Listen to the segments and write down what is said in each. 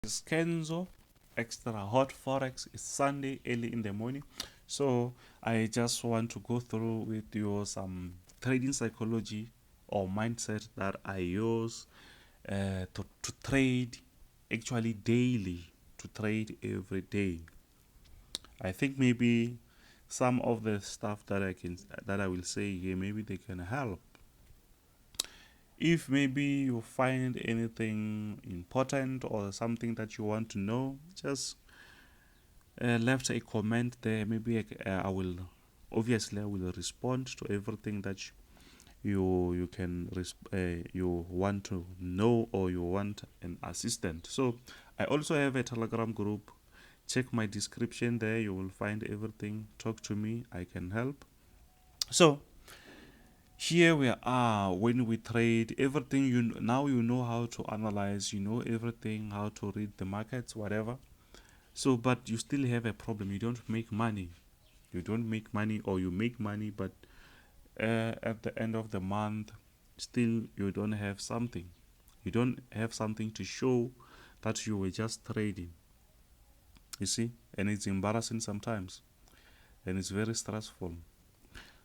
It's Kenzo, extra hot Forex. It's Sunday early in the morning, so I just want to go through with you some trading psychology or mindset that I use to trade actually daily, to trade every day. I think maybe some of the stuff that I will say here, maybe they can help. If maybe you find anything important or something that you want to know, just left a comment there. Maybe I will, obviously, I will respond to everything that you can you want to know or you want an assistant. So I also have a Telegram group. Check my description there. You will find everything. Talk to me. I can help. So here we are when we trade everything. Now you know how to analyze. You know everything, how to read the markets, whatever. So, but you still have a problem. You don't make money. You don't make money, or you make money, but at the end of the month, still you don't have something. You don't have something to show that you were just trading. You see, and it's embarrassing sometimes, and it's very stressful.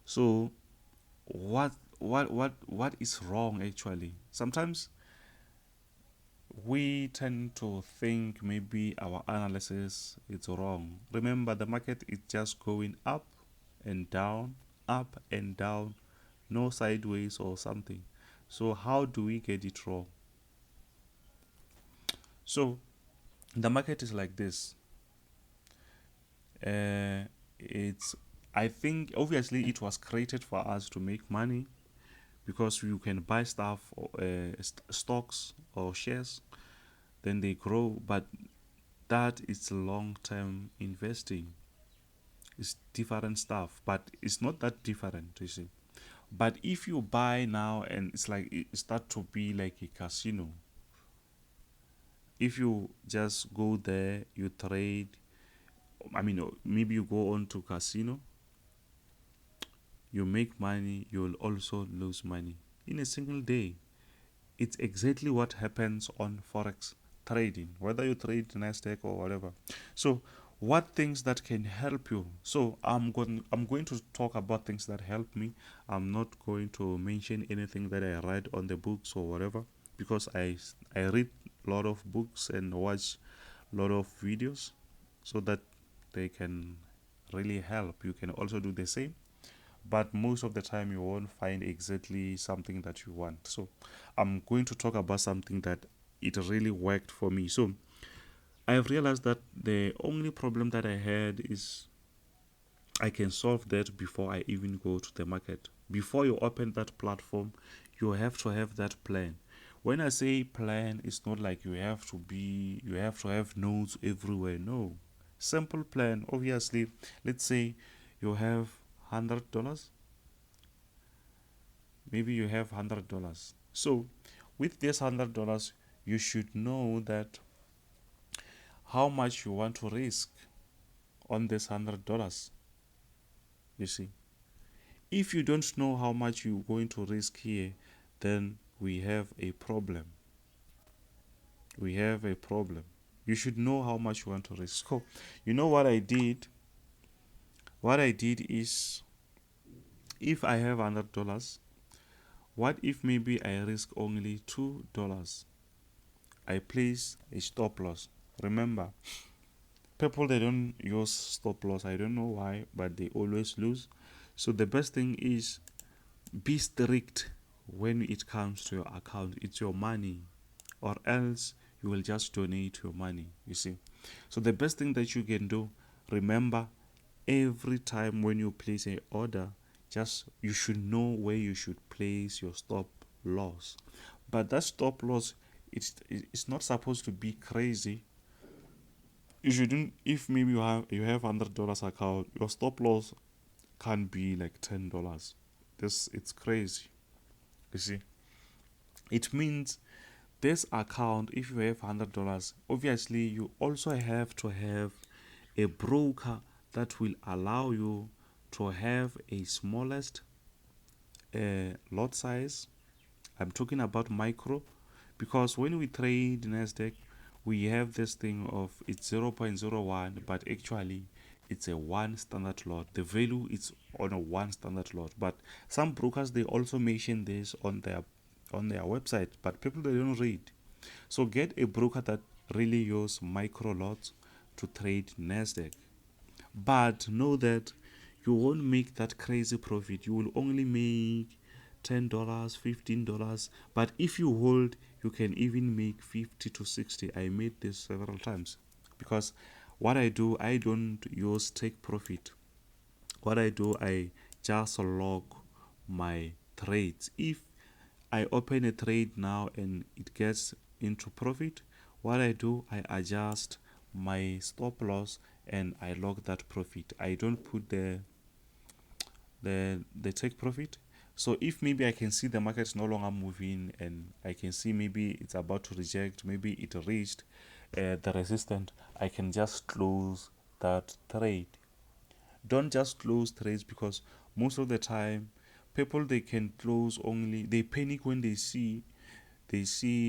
So, what is wrong actually? Sometimes we tend to think maybe our analysis is wrong. Remember, the market is just going up and down, no sideways or something. So how do we get it wrong? So the market is like this. It's I think obviously it was created for us to make money because you can buy stuff, stocks or shares, then they grow. But that is long-term investing. It's different stuff, but it's not that different, you see. But if you buy now and it's like it start to be like a casino. If you just go there, you trade. I mean, maybe you go on to casino, you make money, you will also lose money in a single day. It's exactly what happens on Forex trading, whether you trade Nasdaq or whatever. So, what things that can help you? So, I'm going to talk about things that help me. I'm not going to mention anything that I read on the books or whatever, because I read a lot of books and watch a lot of videos, so that they can really help. You can also do the same, but most of the time you won't find exactly something that you want. So I'm going to talk about something that it really worked for me. So I've realized that the only problem that I had is I can solve that before I even go to the market. Before you open that platform, you have to have that plan. When I say plan, it's not like you have to have notes everywhere. No. Simple plan. Obviously, let's say you have $100. Maybe you have $100. So with this $100, you should know that how much you want to risk on this $100. You see, if you don't know how much you're going to risk here, then we have a problem. We have a problem. You should know how much you want to risk. So, you know what I did? What I did is, if I have $100, what if maybe I risk only $2? I place a stop loss. Remember, people they don't use stop loss. I don't know why, but they always lose. So the best thing is be strict when it comes to your account. It's your money, or else you will just donate your money. You see. So the best thing that you can do, remember, every time when you place an order, just you should know where you should place your stop loss. But that stop loss, it's not supposed to be crazy. You shouldn't. If maybe you have $100 account, your stop loss can be like $10. This it's crazy. You see, it means this account, if you have $100, obviously you also have to have a broker that will allow you to have a smallest lot size. I'm talking about micro, because when we trade Nasdaq, we have this thing of it's 0.01, but actually it's a one standard lot. The value is on a one standard lot. But some brokers, they also mention this on their website, but people, they don't read. So get a broker that really use micro lots to trade Nasdaq. But know that you won't make that crazy profit. You will only make $10, $15. But if you hold, you can even make 50 to 60. I made this several times. Because what I do, I don't use take profit. What I do, I just log my trades. If I open a trade now and it gets into profit, what I do, I adjust my stop loss and I log that profit. I don't put the take profit. So if maybe I can see the market is no longer moving and I can see maybe it's about to reject, maybe it reached the resistance, I can just close that trade. Don't just close trades, because most of the time people, they can close only, they panic when they see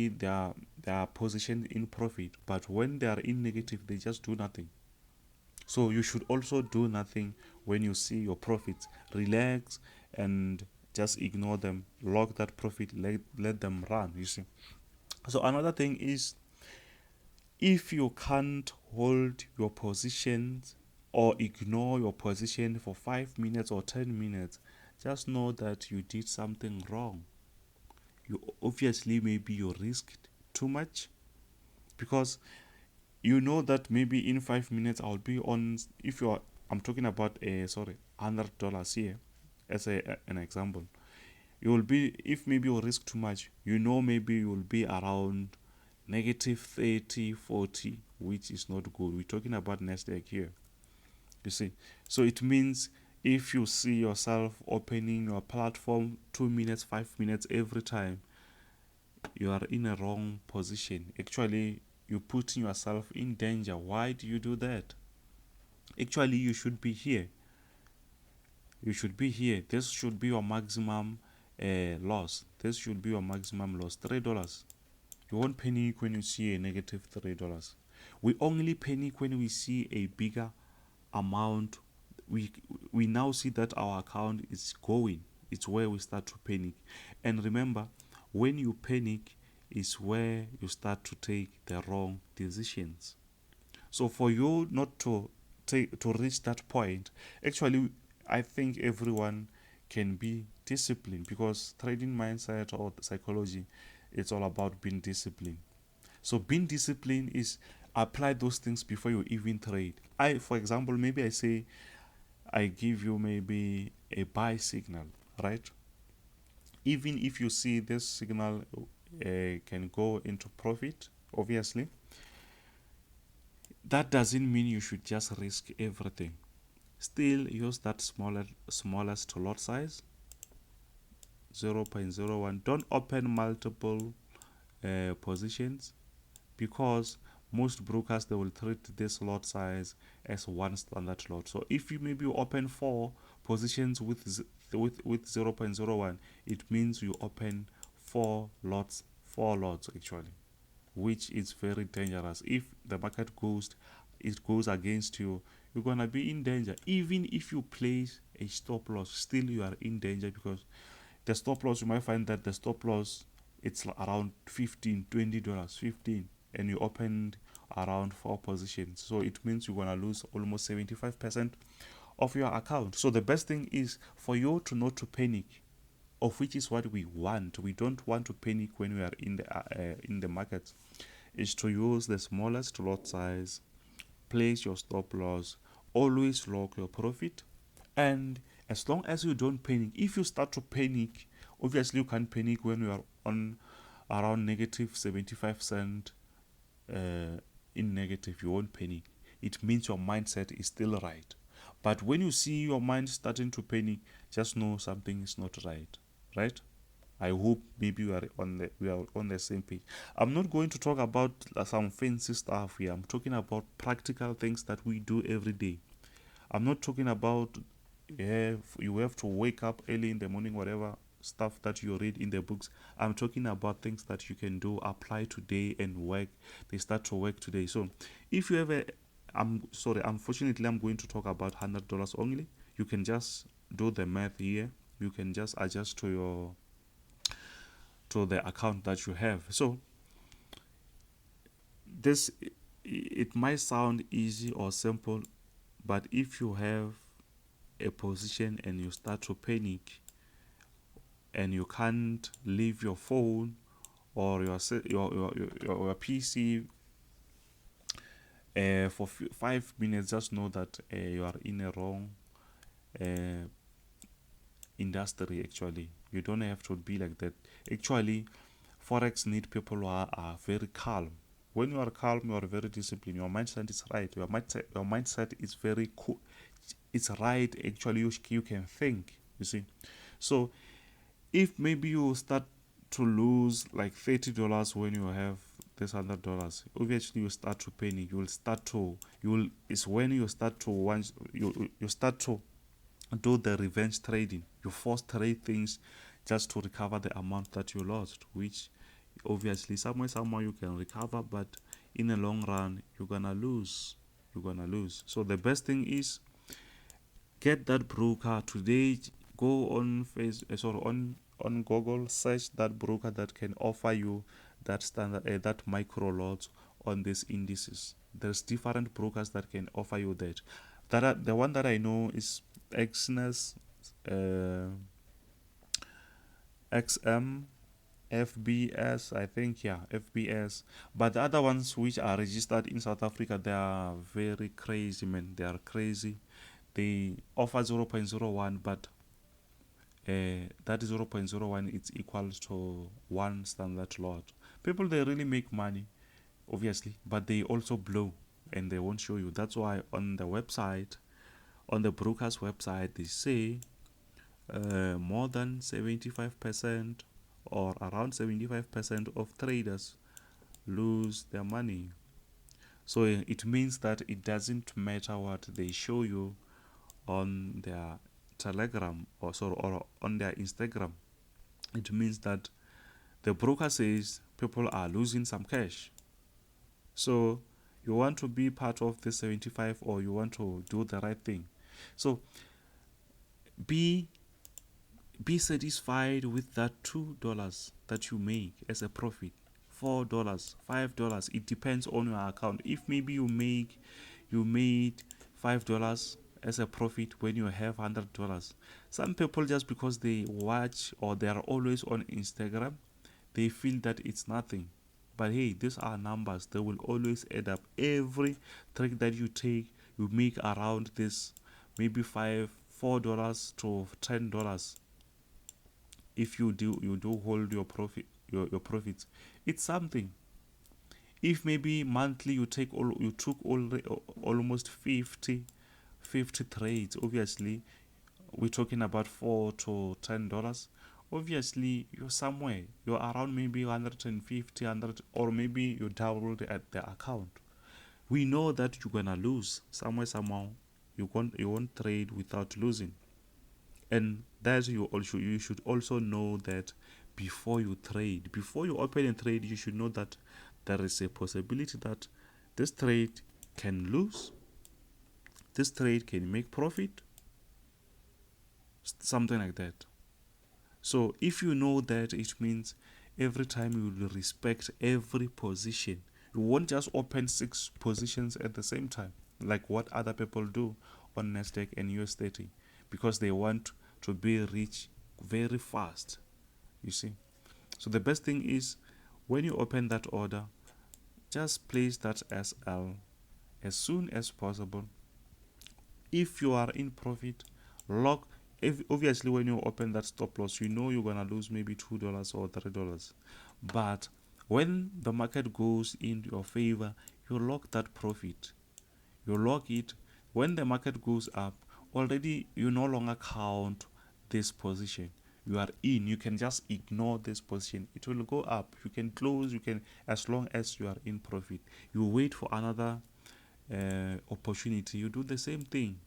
their position in profit, but when they are in negative, they just do nothing. So you should also do nothing when you see your profits. Relax and just ignore them. Log that profit, let them run, you see. So another thing is, if you can't hold your positions or ignore your position for 5 minutes or 10 minutes, just know that you did something wrong. You obviously, maybe you risked too much, because you know that maybe in 5 minutes I'll be on. If you're, I'm talking about a, sorry, $100 here as an example. You will be, if maybe you risk too much, you know, maybe you will be around negative 30, 40, which is not good. We're talking about Nasdaq here, you see. So it means if you see yourself opening your platform 2 minutes, 5 minutes every time, you are in a wrong position. Actually, you're putting yourself in danger. Why do you do that? Actually, you should be here. You should be here. This should be your maximum loss. This should be your maximum loss. $3. You won't panic when you see a negative $3. We only panic when we see a bigger amount. We now see that our account is going. It's where we start to panic. And remember, when you panic is where you start to take the wrong decisions. So for you not to reach that point, actually, I think everyone can be disciplined, because trading mindset or psychology, it's all about being disciplined. So being disciplined is apply those things before you even trade. For example, maybe I say I give you maybe a buy signal, right? Even if you see this signal can go into profit, obviously, that doesn't mean you should just risk everything. Still use that smallest lot size, 0.01. Don't open multiple positions, because most brokers, they will treat this lot size as one standard lot. So if you maybe open 4 positions with 0.01, it means you open 4 lots actually, which is very dangerous. If the market goes against you, you're gonna be in danger. Even if you place a stop loss, still you are in danger, because the stop loss, you might find that the stop loss, it's around $15, $20, 15, and you opened around 4 positions. So it means you're gonna lose almost 75% of your account. So the best thing is for you to not to panic, of which is what we want. We don't want to panic when we are in the market. Is to use the smallest lot size, place your stop loss, always log your profit, and as long as you don't panic. If you start to panic, obviously you can't panic when you are on around negative 75 cent in negative. You won't panic. It means your mindset is still right. But when you see your mind starting to panic, just know something is not right. Right? I hope maybe we are on the same page. I'm not going to talk about some fancy stuff here. I'm talking about practical things that we do every day. I'm not talking about, yeah, you have to wake up early in the morning, whatever. stuff that you read in the books. I'm talking about things that you can do, apply today and work. They start to work today. So if you have a, I'm sorry, unfortunately I'm going to talk about $100 only. You can just do the math here. You can just adjust to your to the account that you have. So this, it might sound easy or simple, but if you have a position and you start to panic and you can't leave your phone or your PC for 5 minutes, just know that you are in a wrong uh, industry. Actually, you don't have to be like that. Actually, Forex need people who are very calm. When you are calm, you are very disciplined. Your mindset is right. Your mindset is very cool. It's right. Actually, you can think. You see, so if maybe you start to lose like $30 when you have this $100, obviously you start to panic. You will start to you will. It's when you start to once you start to do the revenge trading. You force trade things just to recover the amount that you lost, which obviously somehow you can recover, but in the long run you're gonna lose. You're gonna lose. So the best thing is get that broker today. Go on on Google, search that broker that can offer you that standard that micro lots on these indices. There's different brokers that can offer you that. The one that I know is Exness, uh, XM, FBS, I think, yeah, FBS. But the other ones which are registered in South Africa, they are very crazy, man. They are crazy. They offer 0.01, but that 0.01 it's equal to one standard lot. People, they really make money, obviously, but they also blow and they won't show you. That's why on the website, on the broker's website, they say more than 75% or around 75% of traders lose their money. So it means that it doesn't matter what they show you on their Telegram or on their Instagram. It means that the broker says people are losing some cash. So you want to be part of the 75 or you want to do the right thing. So be be satisfied with that $2 that you make as a profit. $4, $5. It depends on your account. If maybe you made $5 as a profit when you have $100. Some people, just because they watch or they are always on Instagram, they feel that it's nothing. But hey, these are numbers. They will always add up. Every trade that you take, you make around this, maybe $4 to $10. If you do hold your your profits, it's something. If maybe monthly you took almost 50 trades, obviously we're talking about $4 to $10. Obviously you're around maybe 150 100, or maybe you doubled at the account. We know that you're gonna lose somehow. You won't trade without losing. And that you should also know that before you open a trade, you should know that there is a possibility that this trade can lose, this trade can make profit, something like that. So if you know that, it means every time you will respect every position. You won't just open 6 positions at the same time like what other people do on Nasdaq and US 30, because they want to be rich very fast, you see. So the best thing is, when you open that order, just place that SL as soon as possible. If you are in profit, lock. If obviously when you open that stop loss, you know you're gonna lose maybe $2 or $3. But when the market goes in your favor, you lock that profit. You lock it. When the market goes up, already you no longer count this position. You are in. You can just ignore this position. It will go up. You can close. You can, as long as you are in profit. You wait for another opportunity. You do the same thing.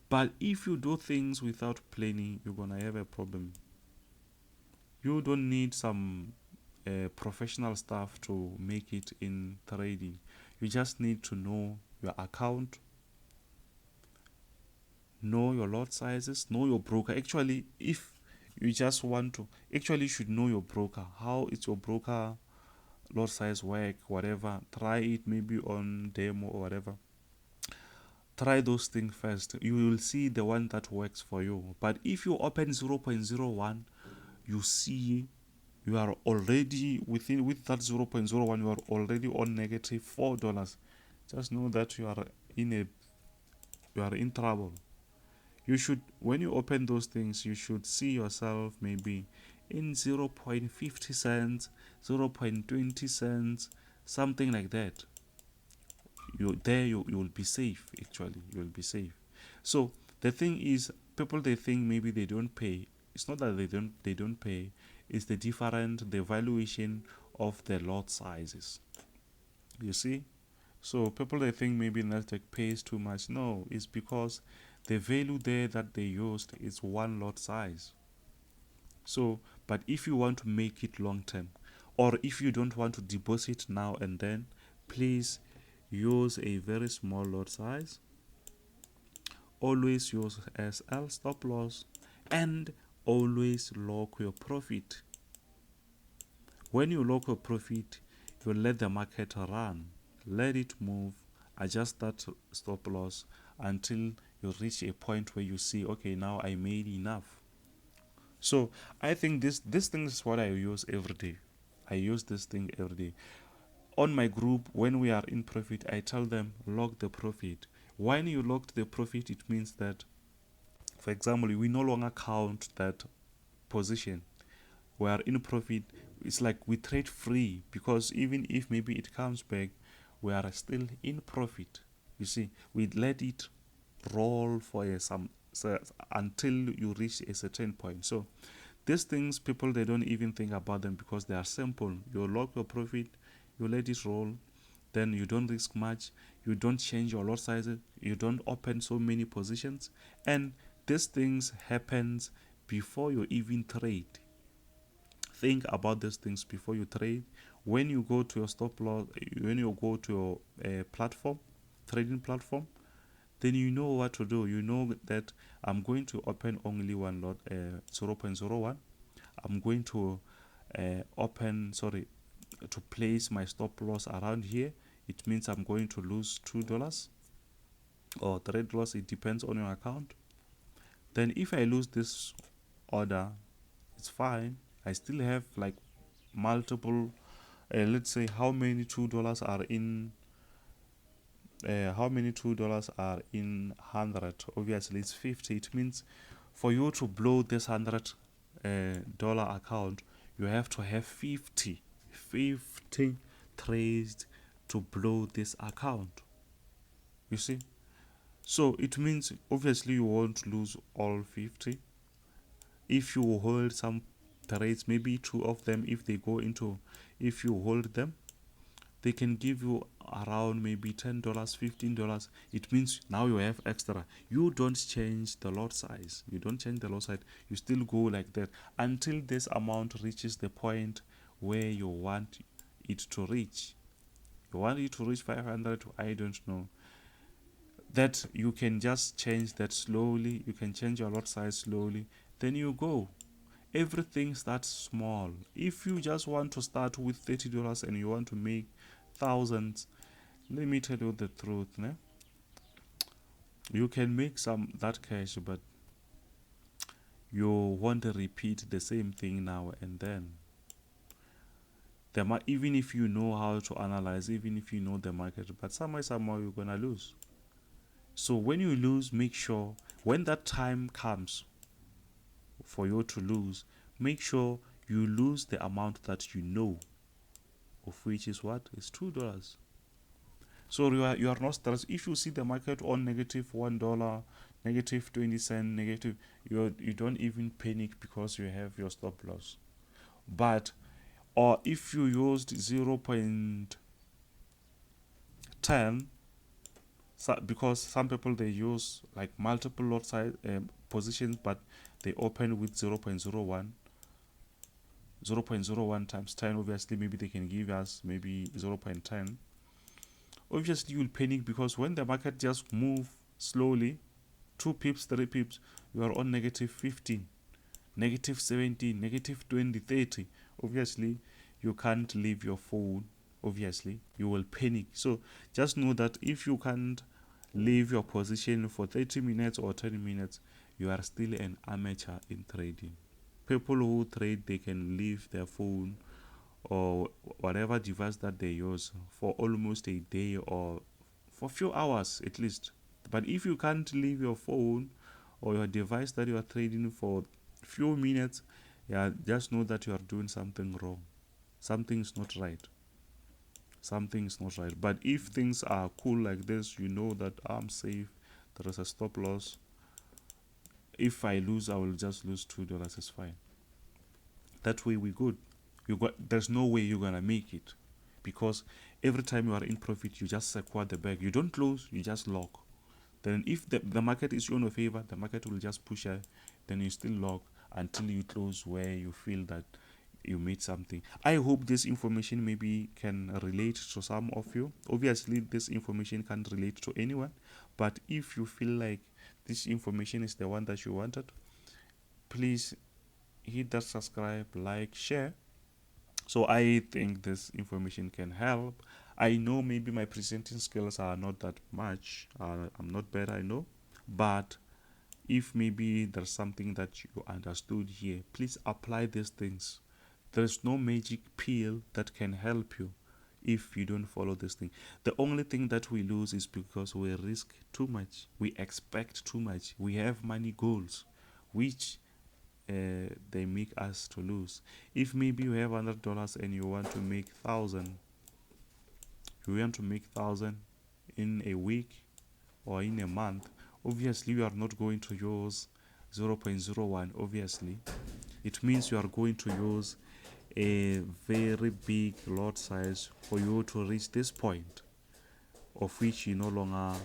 But if you do things without planning, you're gonna have a problem. You don't need some professional stuff to make it in trading. You just need to know your account, know your lot sizes, know your broker. Actually, if you just want to, actually, you should know your broker. How is your broker lot size work? Whatever. Try it maybe on demo or whatever. Try those things first. You will see the one that works for you. But if you open 0.01, you see you are already with that 0.01, you are already on negative $4. Just know that you are in trouble. You should, when you open those things, you should see yourself maybe in 0.50 cents, 0.20 cents, something like that. You will be safe. Actually, you will be safe. So the thing is, people, they think maybe they don't pay. It's not that they don't pay. It's the valuation of the lot sizes. You see. So people, they think maybe Nasdaq pays too much. No, it's because the value there that they used is one lot size. So, but if you want to make it long term, or if you don't want to deposit now and then, please use a very small lot size. Always use SL stop loss, and always lock your profit. When you lock your profit, you let the market run, let it move, adjust that stop loss until you reach a point where you see, okay, now I made enough. So I think this thing is what I use every day. I use this thing every day. On my group, when we are in profit, I tell them lock the profit. When you lock the profit, it means that, for example, we no longer count that position. We are in profit. It's like we trade free, because even if maybe it comes back, we are still in profit. You see, we let it roll for until you reach a certain point. So these things, people, they don't even think about them because they are simple. You lock your profit, you let it roll, then you don't risk much, you don't change your lot sizes, you don't open so many positions, and these things happens before you even trade. Think about these things before you trade. When you go to your stop loss, when you go to your platform, trading platform, then you know what to do. You know that I'm going to open only one lot, 0.01. I'm going to to place my stop loss around here. It means I'm going to lose $2 or $3. It depends on your account. Then if I lose this order, it's fine. I still have like multiple. Let's say how many $2 are in 100. Obviously it's 50. It means for you to blow this $100 account, you have to have 50 trades to blow this account. You see. So it means obviously you won't lose all 50. If you hold some trades, maybe two of them, if you hold them, they can give you around maybe $10, $15. It means now you have extra. You don't change the lot size. You still go like that until this amount reaches the point where you want it to reach. You want it to reach 500, I don't know. That you can just change that slowly. You can change your lot size slowly. Then you go. Everything starts small. If you just want to start with $30 and you want to make thousands, let me tell you the truth, né? You can make some that cash, but you want to repeat the same thing now and then. Even if you know how to analyze, even if you know the market, but somehow you're gonna lose. So when you lose, make sure when that time comes for you to lose, make sure you lose the amount that you know, of which is what is $2. So you are not stressed. If you see the market on negative $1, negative 20 cents, negative, you don't even panic because you have your stop loss. But or if you used 0.10, because some people, they use like multiple lot size positions, but they open with 0.01. 0.01 times 10, obviously maybe they can give us maybe 0.10. Obviously you will panic, because when the market just move slowly, 2 pips, 3 pips, you are on negative 15, negative 17, negative 20, 30. Obviously you can't leave your phone. Obviously you will panic. So just know that if you can't leave your position for 30 minutes or 10 minutes, you are still an amateur in trading. People who trade, they can leave their phone or whatever device that they use for almost a day or for a few hours at least. But if you can't leave your phone or your device that you are trading for few minutes, yeah, just know that you are doing something wrong. Something's not right. Something's not right. But if things are cool like this, you know that I'm safe, there is a stop loss. If I lose, I will just lose $2. It's fine. That way we good. There's no way you're gonna make it, because every time you are in profit, you just secure the bag. You don't lose, you just lock. Then if the market is in your favor, the market will just push it. Then you still lock until you close where you feel that you made something. I hope this information maybe can relate to some of you. Obviously this information can't relate to anyone, but if you feel like this information is the one that you wanted, please hit that subscribe, like, share. So I think this information can help. I know maybe my presenting skills are not that much. I'm not bad, I know. But if maybe there's something that you understood here, please apply these things. There's no magic pill that can help you if you don't follow this thing. The only thing that we lose is because we risk too much. We expect too much. We have money goals, which they make us to lose. If maybe you have $100 and you want to make 1,000, you want to make 1,000 in a week or in a month, obviously you are not going to use 0.01. Obviously it means you are going to use a very big lot size for you to reach this point, of which you no longer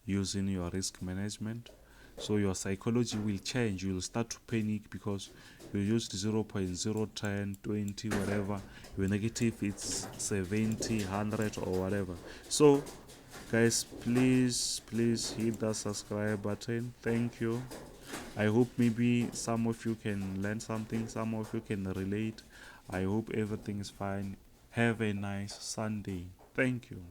using your risk management. So your psychology will change. You will start to panic because you used 0.010, 20, whatever. Your negative it's 70, 100 or whatever. So guys, please hit that subscribe button. Thank you. I hope maybe some of you can learn something, some of you can relate. I hope everything is fine. Have a nice Sunday. Thank you.